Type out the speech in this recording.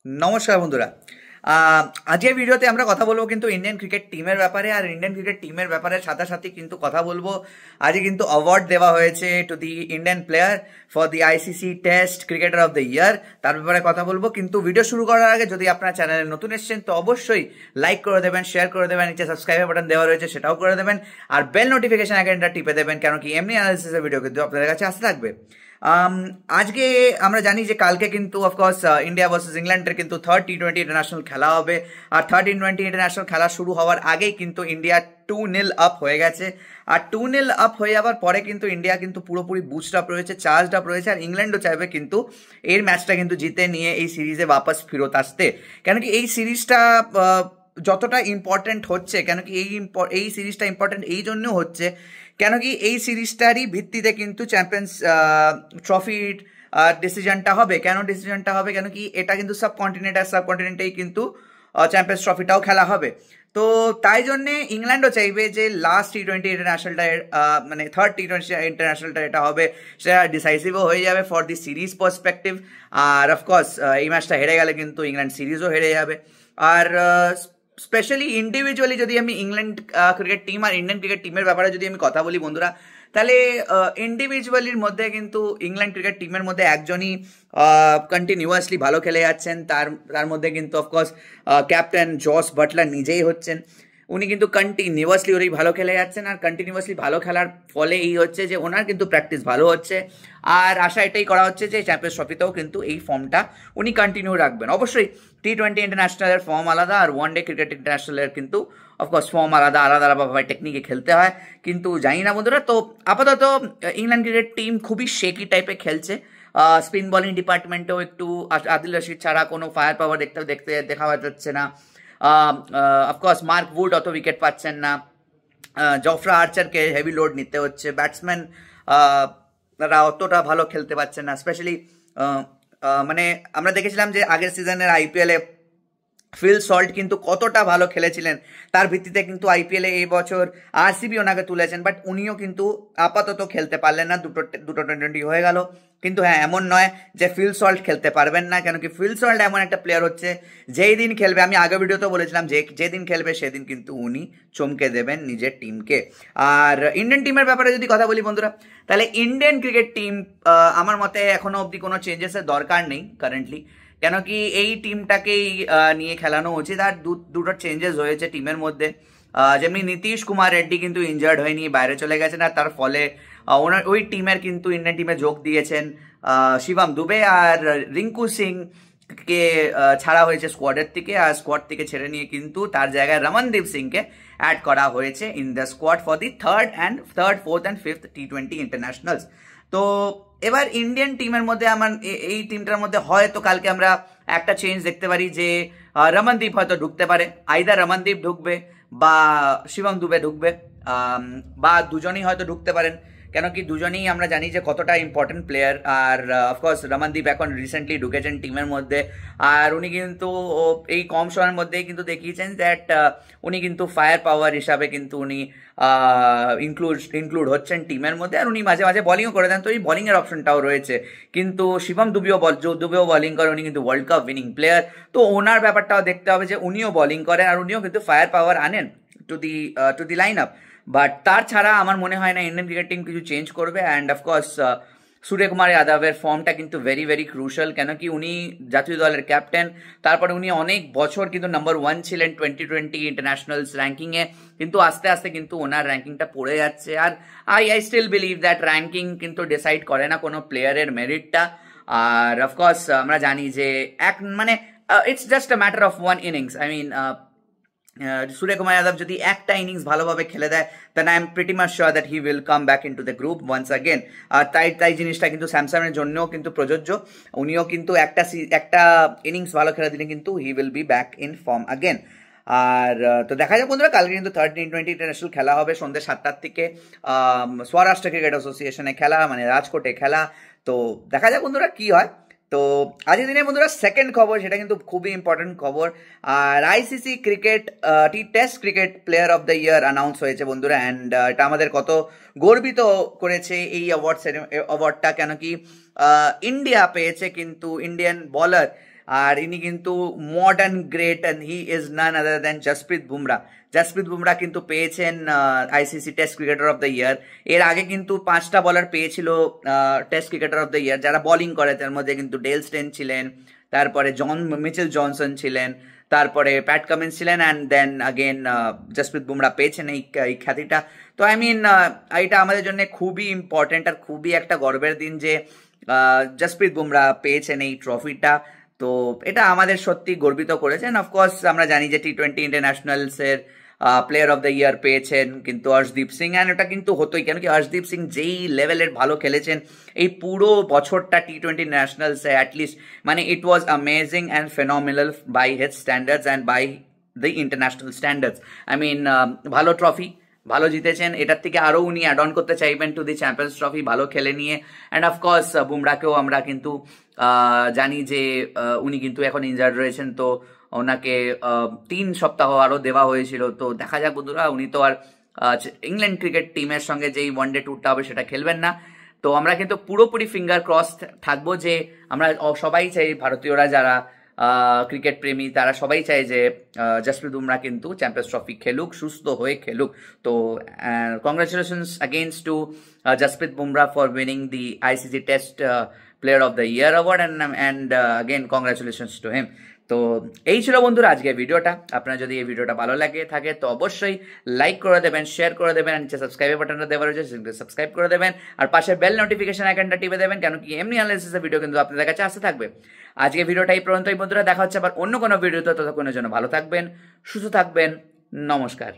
নমস্কার বন্ধুরা। আজকের ভিডিওতে আমরা কথা বলবো কিন্তু ইন্ডিয়ান ক্রিকেট টিমের ব্যাপারে। আর ইন্ডিয়ান ক্রিকেট টিমের ব্যাপারে সাথে সাথে কিন্তু কথা বলবো, আজকে কিন্তু অ্যাওয়ার্ড দেওয়া হয়েছে to the Indian player for the ICC test cricketer of the ইয়ার। তার ব্যাপারে কথা বলবো, কিন্তু ভিডিও শুরু করার আগে যদি আপনার চ্যানেলে নতুন এসেছেন তো অবশ্যই লাইক করে দেবেন, শেয়ার করে দেবেন, নিচে সাবস্ক্রাইব বাটন দেওয়া রয়েছে সেটাও করে দেবেন, আর বেল নোটিফিকেশন আইকনটা টিপে দেবেন, কেন কি এমনি অ্যানালিসিসের ভিডিও কিন্তু আপনাদের কাছে আসতে থাকবে। আজকে আমরা জানি যে কালকে কিন্তু অফকোর্স ইন্ডিয়া ভার্সেস ইংল্যান্ডের কিন্তু থার্ড টি-20 ইন্টারন্যাশনাল খেলা হবে। আর থার্ড টি-20 ইন্টারন্যাশনাল খেলা শুরু হওয়ার আগেই কিন্তু ইন্ডিয়া 2-0 আপ হয়ে গেছে। আর 2-0 আপ হয়ে যাওয়ার পরে কিন্তু ইন্ডিয়া কিন্তু পুরোপুরি বুস্ট আপ রয়েছে, চার্জড আপ রয়েছে। আর ইংল্যান্ডও চাইবে কিন্তু এর ম্যাচটা কিন্তু জিতে নিয়ে এই সিরিজে বাপাস ফেরত আসতে, কেন কি এই সিরিজটা যতটা ইম্পর্টেন্ট হচ্ছে, কেন কি এই সিরিজটা ইম্পর্টেন্ট এই জন্য হচ্ছে কেন কি এই সিরিজটারই ভিত্তিতে কিন্তু চ্যাম্পিয়ন্স ট্রফির ডিসিশনটা হবে। কেন ডিসিশনটা হবে, কেন কি এটা কিন্তু সাবকন্টিনেন্টেই কিন্তু চ্যাম্পিয়ন্স ট্রফিটাও খেলা হবে। তো তাই জন্যে ইংল্যান্ডও চাইবে যে লাস্ট টি-20 ইন্টারন্যাশনালটা মানে থার্ড টি-20 ইন্টারন্যাশনালটা এটা হবে, সেটা ডিসাইসিভও হয়ে যাবে ফর দি সিরিজ পার্সপেক্টিভ। আর অফকোর্স এই ম্যাচটা হেরে গেলে কিন্তু ইংল্যান্ড সিরিজও হেরে যাবে। আর স্পেশালি ইন্ডিভিজুয়ালি যদি আমি ইংল্যান্ড ক্রিকেট টিম আর ইন্ডিয়ান ক্রিকেট টিমের ব্যাপারে যদি আমি কথা বলি বন্ধুরা, তাহলে ইন্ডিভিজুয়ালির মধ্যে কিন্তু ইংল্যান্ড ক্রিকেট টিমের মধ্যে একজনই কন্টিনিউয়াসলি ভালো খেলে যাচ্ছেন, তার মধ্যে কিন্তু অফকোর্স ক্যাপ্টেন জস বাটলার নিজেই হচ্ছেন। উনি কিন্তু কন্টিনিউয়াসলি ওরই ভালো খেলে যাচ্ছেন, আর কন্টিনিউয়াসলি ভালো খেলার ফলে এই হচ্ছে যে ওনার কিন্তু প্র্যাকটিস ভালো হচ্ছে। আর আশা এটাই করা হচ্ছে যে চ্যাম্পিয়ন্স ট্রফিতেও কিন্তু এই ফর্মটা উনি কন্টিনিউ রাখবেন। অবশ্যই টি-20 ইন্টারন্যাশনালের ফর্ম আলাদা, আর ওয়ান ডে ক্রিকেট ইন্টারন্যাশনালের কিন্তু অফকোর্স ফর্ম আলাদা আলাদাভাবে টেকনিকে খেলতে হয়। কিন্তু জানি না বন্ধুরা, তো আপাতত ইংল্যান্ড ক্রিকেট টিম খুবই শেকি টাইপে খেলছে। স্পিন বোলিং ডিপার্টমেন্টেও একটু আদিল রশিদ ছাড়া কোনো ফায়ার পাওয়ার দেখা যাচ্ছে না। অফকোর্স মার্ক উড অত উইকেট পাচ্ছেন না, জফরা আর্চারকে হেভি লোড নিতে হচ্ছে, ব্যাটসম্যান রা অতটা ভালো খেলতে পারছেন না। স্পেশালি মানে আমরা দেখেছিলাম যে আগের সিজনের আইপিএলে ফিল সল্ট কিন্তু কতটা ভালো খেলেছিলেন, তার ভিত্তিতে কিন্তু আইপিএলে এই বছর আরসিবি ওনাকে তুলেছেন, বাট উনিও কিন্তু আপাতত খেলতে পারলেন না। দুটো টি-20 হয়ে গেল, কিন্তু হ্যাঁ এমন নয় যে ফিল সল্ট খেলতে পারবেন না, কেন কি ফিল সল্ট এমন একটা প্লেয়ার হচ্ছে যেই দিন খেলবে, আমি আগের ভিডিওতেও বলেছিলাম যে যেদিন খেলবে সেদিন কিন্তু উনি চমকে দেবেন নিজের টিমকে। আর ইন্ডিয়ান টিমের ব্যাপারে যদি কথা বলি বন্ধুরা, তাহলে ইন্ডিয়ান ক্রিকেট টিম আমার মতে এখনো অবধি কোনো চেঞ্জেসের দরকার নেই কারেন্টলি, কেন কি এই টিমটাকেই নিয়ে খেলানো উচিত। আর দুটো চেঞ্জেস হয়েছে টিমের মধ্যে, যেমনি নীতিশ কুমার রেড্ডি কিন্তু ইনজার্ড হয়নি, বাইরে চলে গেছেন, আর তার ফলে ওনার ওই টিমের কিন্তু ইন্ডিয়ান টিমে যোগ দিয়েছেন শিবম দুবে, আর রিঙ্কু সিং কে ছাড়া হয়েছে স্কোয়াডের থেকে, আর স্কোয়াড থেকে ছেড়ে নিয়ে কিন্তু তার জায়গায় রমনদীপ সিংকে অ্যাড করা হয়েছে in the squad for the third fourth and fifth টি-20 ইন্টারন্যাশনালস। তো এবার ইন্ডিয়ান টিমের মধ্যে আমার এই টিমটার মধ্যে হয়তো কালকে আমরা একটা চেঞ্জ দেখতে পারি যে রমনদীপ হয়তো ঢুকতে পারে, আইদার রমনদীপ ঢুকবে বা শিবম দুবে ঢুকবে, বা দুজনেই হয়তো ঢুকতে পারেন, কেন কি দুজনেই আমরা জানি যে কতটা ইম্পর্টেন্ট প্লেয়ার। আর অফকোর্স রমনদীপ এখন রিসেন্টলি ঢুকেছেন টিমের মধ্যে, আর উনি কিন্তু এই কম সময়ের মধ্যেই কিন্তু দেখিয়েছেন দ্যাট উনি কিন্তু ফায়ার পাওয়ার হিসাবে কিন্তু উনি ইনক্লুড হচ্ছেন টিমের মধ্যে, আর উনি মাঝে মাঝে বলিংও করে দেন, তো এই বলিংয়ের অপশনটাও রয়েছে। কিন্তু শিবম দুবেও বলিং করে, উনি কিন্তু ওয়ার্ল্ড কাপ উইনিং প্লেয়ার, তো ওনার ব্যাপারটাও দেখতে হবে যে উনিও বলিং করেন আর উনিও কিন্তু ফায়ার পাওয়ার আনেন to the line up. But তার ছাড়া আমার মনে হয় না ইন্ডিয়ান ক্রিকেট টিম কিছু চেঞ্জ করবে। অ্যান্ড অফকোর্স সূর্যকুমার যাদবের ফর্মটা কিন্তু ভেরি ভেরি ক্রুশাল, কেন কি উনি জাতীয় দলের ক্যাপ্টেন, তারপরে উনি অনেক বছর কিন্তু নাম্বার 1 ছিলেন টি-20 ইন্টারন্যাশনালস র্যাঙ্কিংয়ে, কিন্তু আস্তে আস্তে কিন্তু ওনার র্যাঙ্কিংটা পড়ে যাচ্ছে। আর I still believe that ranking কিন্তু ডিসাইড করে না কোনো প্লেয়ারের মেরিটটা। আর অফকোর্স আমরা জানি যে মানে it's just a matter of one innings. I mean Suryakumar Yadav যদি একটা ইনিংস ভালোভাবে খেলে দেয়, then I am pretty much sure that he will come back into the group once again. আর তাই জিনিসটা কিন্তু স্যামসনের জন্যও কিন্তু প্রযোজ্য, উনিও কিন্তু একটা ইনিংস ভালো খেলে দিলে কিন্তু he will be back in form again. আর তো দেখা যাক বন্ধুরা, কালকে কিন্তু থার্ড টি-20 ইন্টারন্যাশনাল খেলা হবে সন্ধ্যে 7টার থেকে, সৌরাষ্ট্র ক্রিকেট অ্যাসোসিয়েশনে খেলা, মানে রাজকোটে খেলা। তো দেখা যাক বন্ধুরা কি হয়। তো আজকের দিনে বন্ধুরা সেকেন্ড খবর, সেটা কিন্তু খুবই ইম্পর্টেন্ট খবর। আর ICC cricket test cricket player of the year announce হয়েছে বন্ধুরা। অ্যান্ড এটা আমাদের কত গর্বিত করেছে এই অ্যাওয়ার্ডটা, কেন কি ইন্ডিয়া পেয়েছে কিন্তু ইন্ডিয়ান বলার আর ইনি কিন্তু modern great and he is none other than Jasprit Bumrah. Jasprit Bumrah কিন্তু পেয়েছেন ICC test cricketer of the ইয়ার। এর আগে কিন্তু 5টা বলার পেয়েছিল টেস্ট ক্রিকেটার অফ দ্য ইয়ার যারা বোলিং করে, তার মধ্যে কিন্তু ডেল স্টেন ছিলেন, তারপরে মিচেল জনসন ছিলেন, তারপরে প্যাট কামিন্স ছিলেন, and then again Jasprit Bumrah পেয়েছেন এই খ্যাতিটা। তো আই মিন এটা আমাদের জন্য খুবই ইম্পর্টেন্ট আর খুবই একটা গর্বের দিন যে জসপ্রীত বুমরা পেয়েছেন এই ট্রফিটা। তো এটা আমাদের সত্যি গর্বিত করেছেন। অফকোর্স আমরা জানি যে টি-20 ইন্টারন্যাশনালসের প্লেয়ার অফ দ্য ইয়ার পেয়েছেন কিন্তু হর্ষদীপ সিং, অ্যান্ড ওটা কিন্তু হতোই, কেন কি হর্ষদীপ সিং যেই লেভেলের ভালো খেলেছেন এই পুরো বছরটা টি-20 ন্যাশনালসে, অ্যাটলিস্ট মানে it was amazing and phenomenal by his standards and by the international standards. I mean ভালো ট্রফি, ভালো জিতেছেন, এটার থেকে আরও উনি অ্যাড অন করতে চাইবেন টু দি চ্যাম্পিয়ন্স ট্রফি ভালো খেলে নিয়ে। অ্যান্ড অফকোর্স বুমরাকেও আমরা কিন্তু জানি যে উনি কিন্তু এখন ইনজার্ড রয়েছেন, তো ওনাকে 3 সপ্তাহ আরও দেওয়া হয়েছিল। তো দেখা যাক বন্ধুরা, উনি তো আর ইংল্যান্ড ক্রিকেট টিমের সঙ্গে যেই ওয়ানডে ট্যুরটা হবে সেটা খেলবেন না। তো আমরা কিন্তু পুরোপুরি ফিঙ্গার ক্রস থাকবো যে আমরা সবাই চাই, ভারতীয়রা যারা ক্রিকেট প্রেমী তারা সবাই চায় যে জসপ্রীত বুমরা কিন্তু চ্যাম্পিয়ন্স ট্রফি খেলুক, সুস্থ হয়ে খেলুক। তো congratulations against to Jasprit Bumrah for winning the ICC test player of the year award, and again congratulations to him. তো এই ছিল বন্ধুরা আজকে ভিডিওটা। আপনার যদি এই ভিডিওটা ভালো লাগে থাকে তো অবশ্যই লাইক করে দেবেন, শেয়ার করে দেবেন, আর নিচে সাবস্ক্রাইব বাটনটা দেওয়া রয়েছে সেটা সাবস্ক্রাইব করে দেবেন, আর পাশে বেল নোটিফিকেশন আইকনটা টিপে দেবেন, কেন কি এমনি অ্যানালিসিসের ভিডিও কিন্তু আপনাদের কাছে আসতে থাকবে। আজকে ভিডিওটা এই পর্যন্তই বন্ধুরা, দেখা হচ্ছে আবার অন্য কোনো ভিডিওতে। ততক্ষণের জন্য ভালো থাকবেন, সুস্থ থাকবেন, নমস্কার।